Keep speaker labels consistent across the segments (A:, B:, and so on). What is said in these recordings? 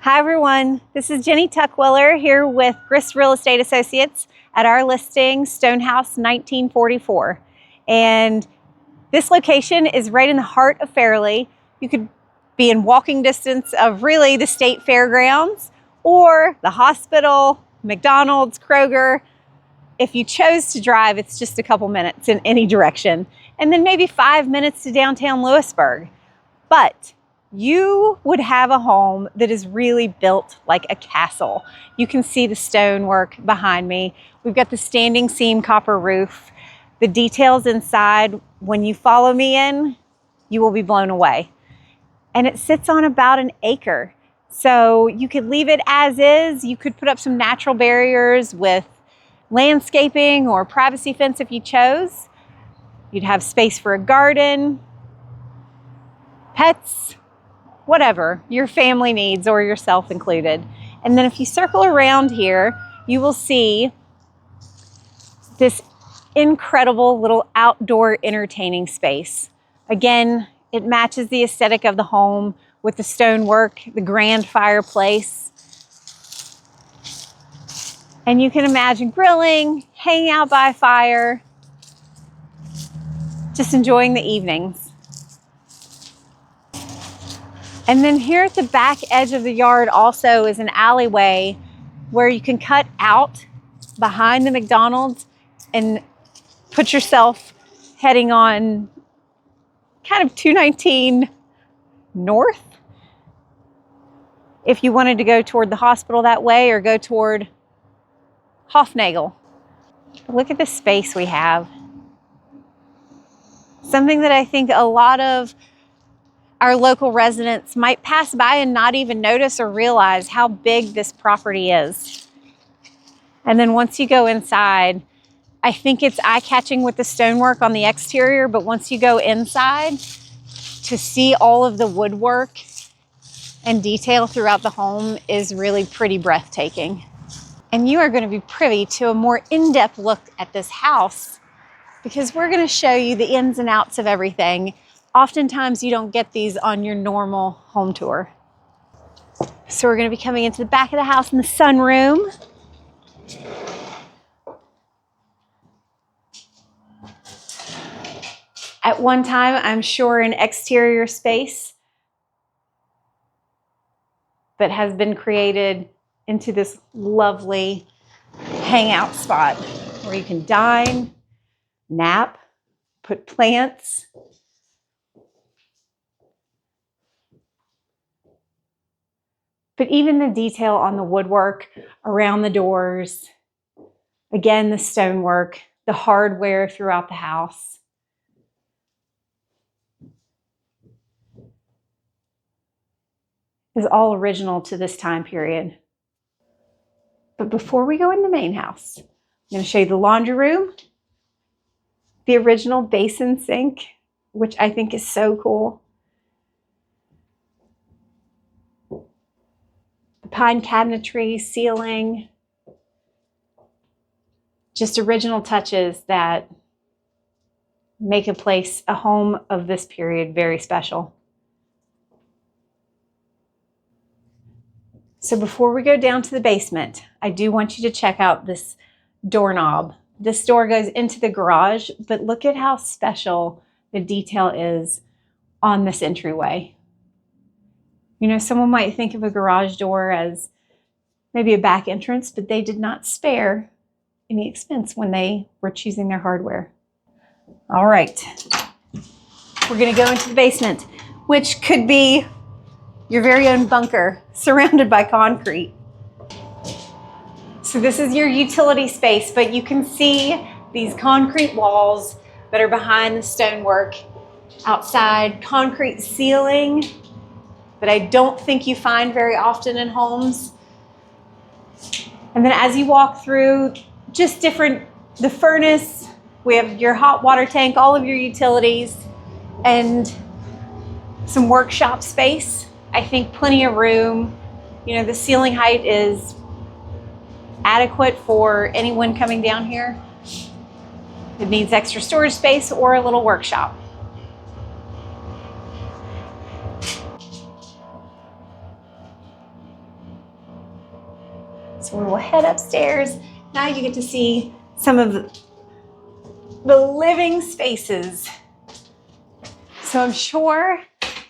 A: Hi everyone, this is Jenny Tuckwiller here with Grist Real Estate Associates at our listing Stonehouse 1944. And this location is right in the heart of Fairlea. You could be in walking distance of really the state fairgrounds or the hospital, McDonald's, Kroger. If you chose to drive, it's just a couple minutes in any direction. And then maybe 5 minutes to downtown Lewisburg. But you would have a home that is really built like a castle. You can see the stonework behind me. We've got the standing seam copper roof. The details inside, when you follow me in, you will be blown away. And it sits on about an acre. So you could leave it as is. You could put up some natural barriers with landscaping or privacy fence if you chose. You'd have space for a garden, pets, whatever your family needs or yourself included. And then if you circle around here, you will see this incredible little outdoor entertaining space. Again, it matches the aesthetic of the home with the stonework, the grand fireplace. And you can imagine grilling, hanging out by a fire, just enjoying the evenings. And then here at the back edge of the yard also is an alleyway where you can cut out behind the McDonald's and put yourself heading on kind of 219 north. If you wanted to go toward the hospital that way or go toward Hofnagel. Look at the space we have. Something that I think a lot of our local residents might pass by and not even notice or realize how big this property is. And then once you go inside, I think it's eye-catching with the stonework on the exterior, but once you go inside, to see all of the woodwork and detail throughout the home is really pretty breathtaking. And you are going to be privy to a more in-depth look at this house because we're going to show you the ins and outs of everything. Oftentimes you don't get these on your normal home tour. So we're going to be coming into the back of the house in the sunroom. At one time, I'm sure an exterior space that has been created into this lovely hangout spot where you can dine, nap, put plants. But even the detail on the woodwork around the doors, again, the stonework, the hardware throughout the house. Is all original to this time period. But before we go in the main house, I'm going to show you the laundry room, the original basin sink, which I think is so cool. The pine cabinetry, ceiling, just original touches that make a place, a home of this period, very special. So before we go down to the basement, I do want you to check out this doorknob. This door goes into the garage, but look at how special the detail is on this entryway. You know, someone might think of a garage door as maybe a back entrance, but they did not spare any expense when they were choosing their hardware. All right, we're gonna go into the basement, which could be your very own bunker surrounded by concrete. So this is your utility space, but you can see these concrete walls that are behind the stonework. Outside, concrete ceiling that I don't think you find very often in homes. And then as you walk through, just different, the furnace, we have your hot water tank, all of your utilities, and some workshop space. I think plenty of room. You know, the ceiling height is adequate for anyone coming down here. It needs extra storage space or a little workshop. So we will head upstairs. Now you get to see some of the living spaces. So I'm sure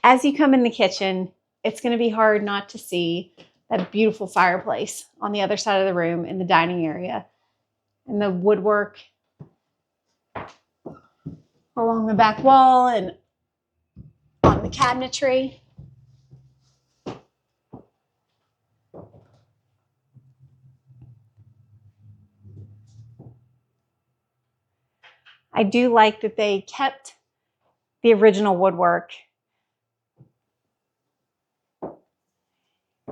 A: as you come in the kitchen, it's going to be hard not to see that beautiful fireplace on the other side of the room in the dining area, and the woodwork along the back wall and on the cabinetry. I do like that they kept the original woodwork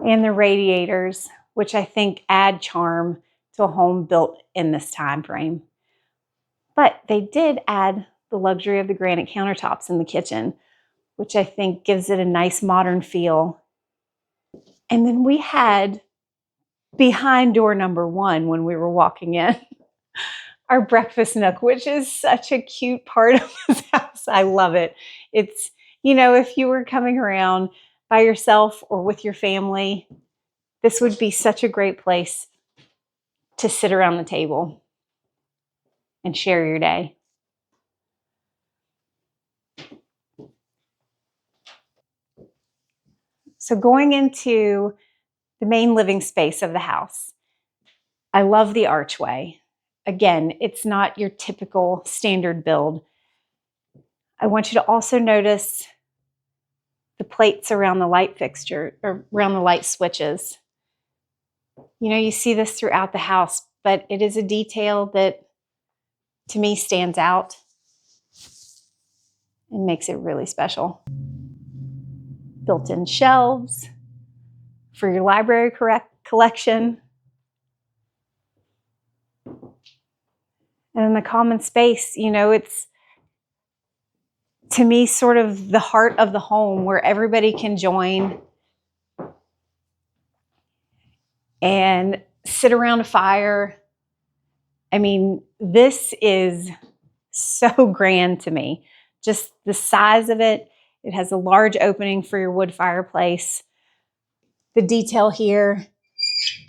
A: and the radiators, which I think add charm to a home built in this time frame. But they did add the luxury of the granite countertops in the kitchen, which I think gives it a nice modern feel. And then we had behind door number 1 when we were walking in, our breakfast nook, which is such a cute part of this house. I love it. It's, you know, if you were coming around by yourself or with your family, this would be such a great place to sit around the table and share your day. So going into the main living space of the house, I love the archway. Again, it's not your typical standard build. I want you to also notice the plates around the light fixture, or around the light switches. You know, you see this throughout the house, but it is a detail that to me stands out and makes it really special. Built-in shelves for your library collection. And in the common space, you know, it's, to me, sort of the heart of the home where everybody can join and sit around a fire. I mean, this is so grand to me. Just the size of it. It has a large opening for your wood fireplace. The detail here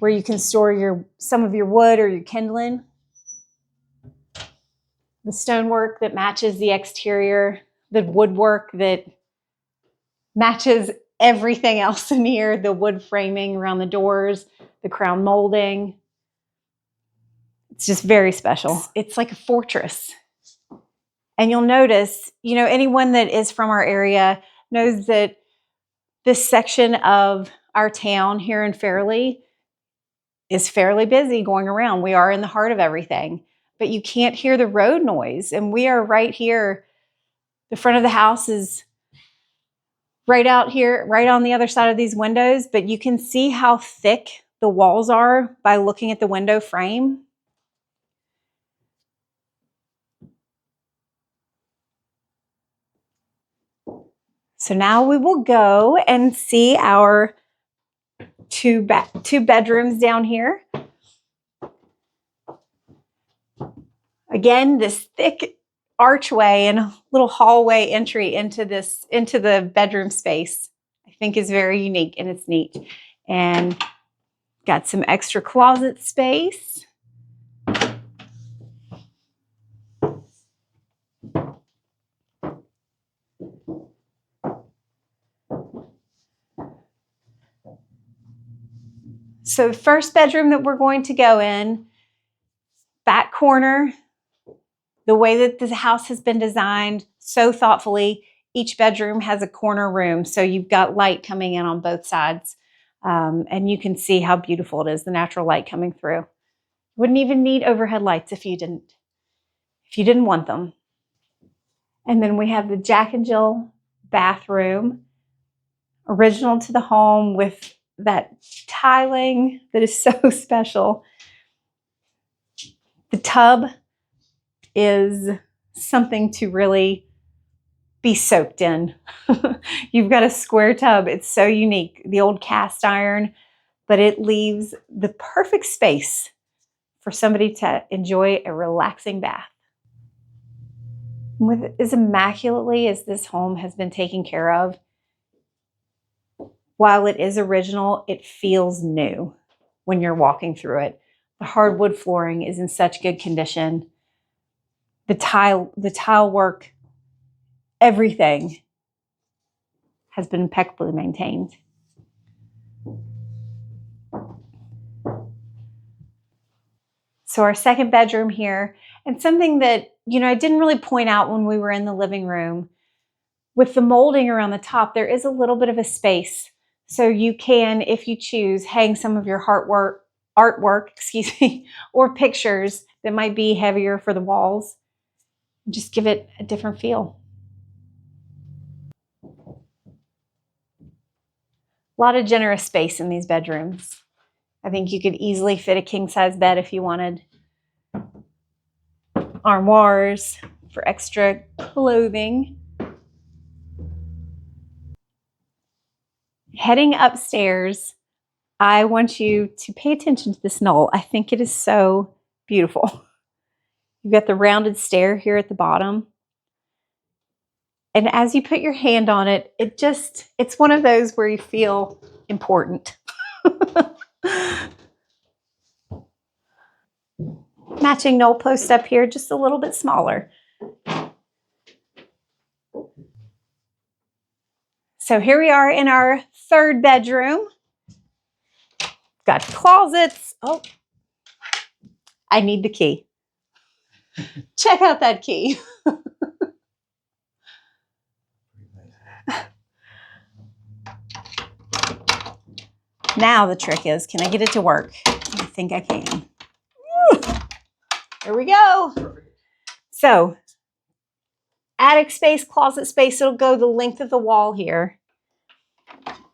A: where you can store some of your wood or your kindling. The stonework that matches the exterior, the woodwork that matches everything else in here, the wood framing around the doors, the crown molding. It's just very special. It's like a fortress. And you'll notice, you know, anyone that is from our area knows that this section of our town here in Fairlea is fairly busy going around. We are in the heart of everything, but you can't hear the road noise. And we are right here. The front of the house is right out here, right on the other side of these windows, but you can see how thick the walls are by looking at the window frame. So now we will go and see our two bedrooms down here. Again, this thick archway and a little hallway entry into the bedroom space, I think is very unique and it's neat. And got some extra closet space. So the first bedroom that we're going to go in, back corner, the way that the house has been designed so thoughtfully, each bedroom has a corner room. So you've got light coming in on both sides. And you can see how beautiful it is, the natural light coming through. Wouldn't even need overhead lights if you didn't want them. And then we have the Jack and Jill bathroom, original to the home with that tiling that is so special. The tub is something to really be soaked in. You've got a square tub. It's so unique. The old cast iron, but it leaves the perfect space for somebody to enjoy a relaxing bath. With as immaculately as this home has been taken care of, while it is original, it feels new. when you're walking through it. The hardwood flooring is in such good condition. The tile work, everything has been impeccably maintained. So our second bedroom here, and something that, I didn't really point out when we were in the living room, with the molding around the top, there is a little bit of a space. So you can, if you choose, hang some of your artwork, or pictures that might be heavier for the walls. Just give it a different feel. A lot of generous space in these bedrooms. I think you could easily fit a king-size bed if you wanted. Armoires for extra clothing. Heading upstairs, I want you to pay attention to this knoll. I think it is so beautiful. You've got the rounded stair here at the bottom. And as you put your hand on it, it's one of those where you feel important. Matching knoll post up here, just a little bit smaller. So here we are in our third bedroom. Got closets. Oh, I need the key. Check out that key. Now the trick is, can I get it to work? I think I can. There we go. So, attic space, closet space, it'll go the length of the wall here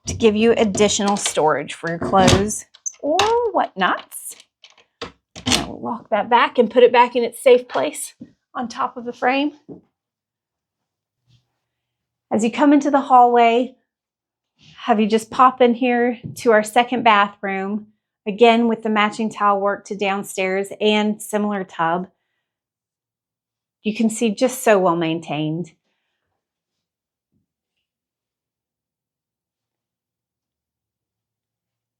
A: to give you additional storage for your clothes or whatnots. Now we'll lock that back and put it back in its safe place on top of the frame. As you come into the hallway, have you just pop in here to our second bathroom, again with the matching tile work to downstairs and similar tub. You can see just so well maintained.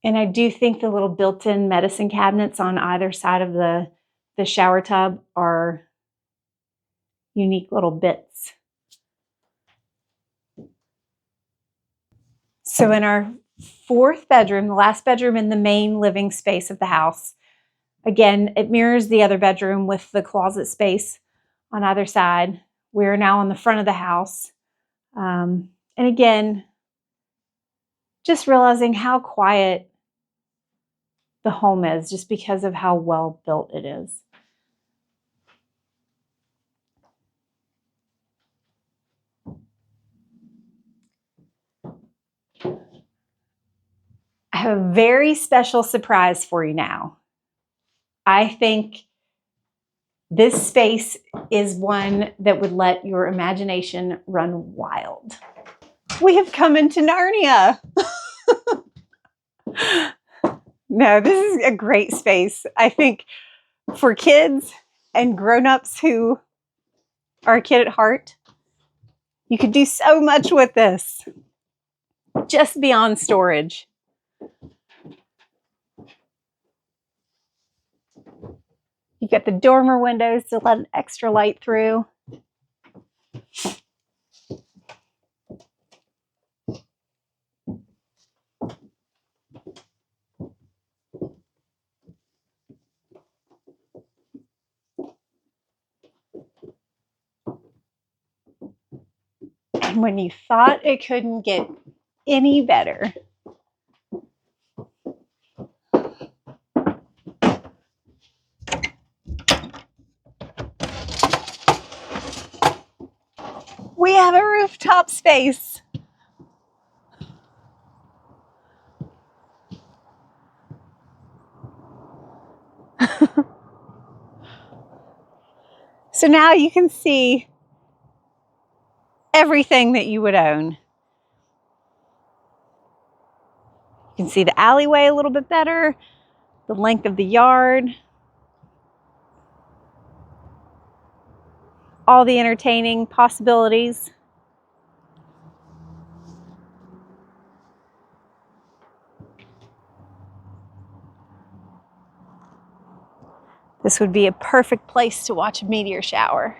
A: And I do think the little built-in medicine cabinets on either side of the shower tub are unique little bits. So in our fourth bedroom, the last bedroom in the main living space of the house, again, it mirrors the other bedroom with the closet space on either side. We're now on the front of the house. And again, just realizing how quiet the home is just because of how well built it is. I have a very special surprise for you now. I think this space is one that would let your imagination run wild. We have come into Narnia. No, this is a great space. I think for kids and grown-ups who are a kid at heart, you could do so much with this, just beyond storage. You've got the dormer windows to let an extra light through. And when you thought it couldn't get any better, we have a rooftop space. So now you can see everything that you would own. You can see the alleyway a little bit better, the length of the yard, all the entertaining possibilities. This would be a perfect place to watch a meteor shower.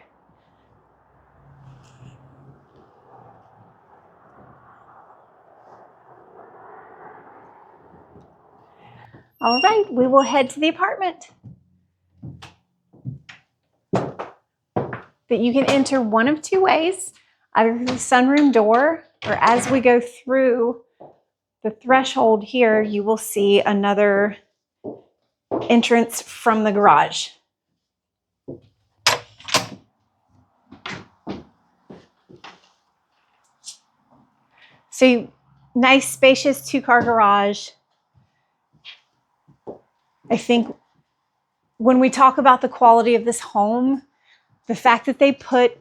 A: All right, we will head to the apartment. That you can enter one of two ways, either through the sunroom door, or as we go through the threshold here, you will see another entrance from the garage. So nice, spacious 2-car garage. I think when we talk about the quality of this home, the fact that they put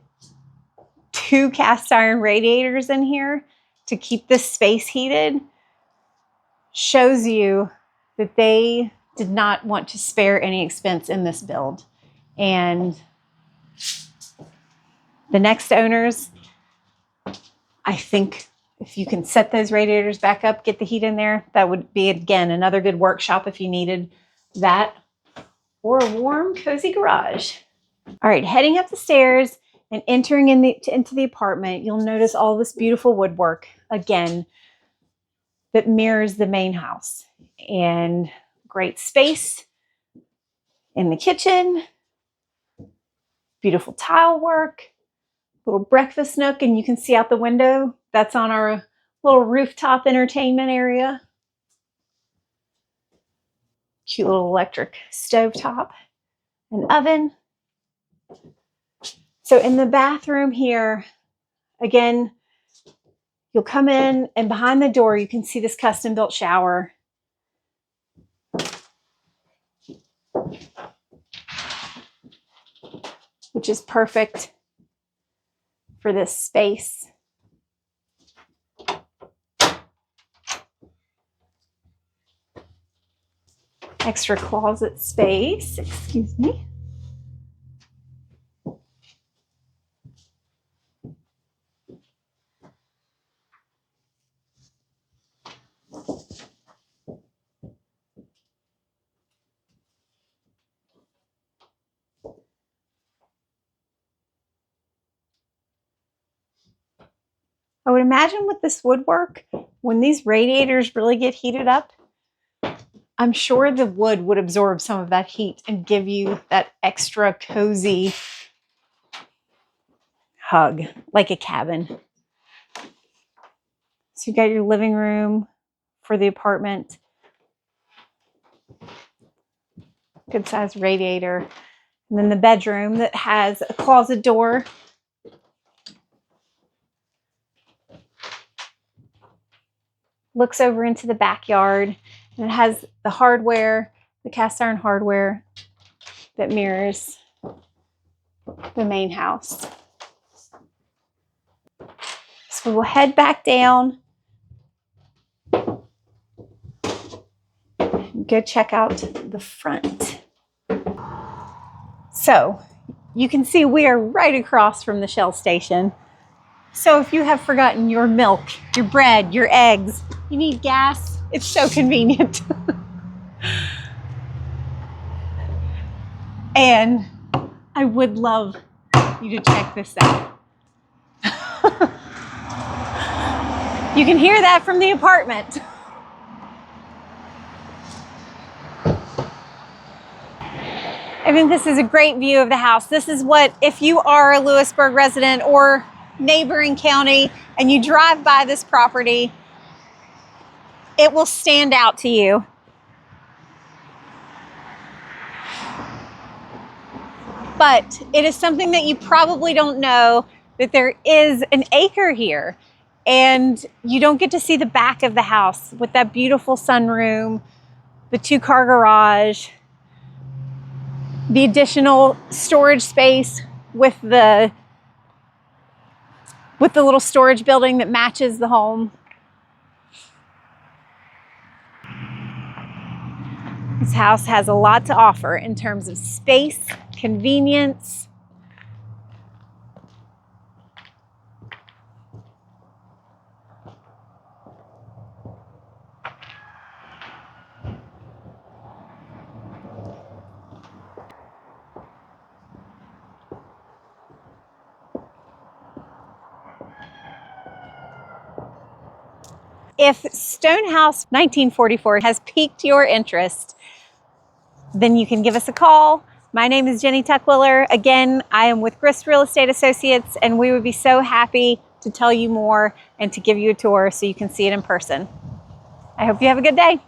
A: 2 cast iron radiators in here to keep this space heated shows you that they did not want to spare any expense in this build. And the next owners, I think if you can set those radiators back up, get the heat in there, that would be, again, another good workshop if you needed that, or a warm, cozy garage. All right, heading up the stairs and entering into the apartment, you'll notice all this beautiful woodwork, again, that mirrors the main house. And great space in the kitchen, beautiful tile work, little breakfast nook, and you can see out the window, that's on our little rooftop entertainment area. Cute little electric stovetop and oven. So in the bathroom here, again, you'll come in and behind the door, you can see this custom built shower. Which is perfect for this space. Extra closet space, excuse me. I would imagine with this woodwork, when these radiators really get heated up, I'm sure the wood would absorb some of that heat and give you that extra cozy hug, like a cabin. So you got your living room for the apartment. Good sized radiator. And then the bedroom that has a closet door. Looks over into the backyard, and it has the hardware, the cast iron hardware that mirrors the main house. So we will head back down and go check out the front. So you can see we are right across from the Shell station. So if you have forgotten your milk, your bread, your eggs, you need gas, it's so convenient. And I would love you to check this out. You can hear that from the apartment. I think this is a great view of the house. This is what, if you are a Lewisburg resident or neighboring county and you drive by this property, it will stand out to you. But it is something that you probably don't know, that there is an acre here, and you don't get to see the back of the house with that beautiful sunroom, the 2-car garage, the additional storage space with the little storage building that matches the home. This house has a lot to offer in terms of space, convenience. If Stonehouse 1944 has piqued your interest, then you can give us a call. My name is Jenny Tuckwiller. Again, I am with Grist Real Estate Associates, and we would be so happy to tell you more and to give you a tour so you can see it in person. I hope you have a good day.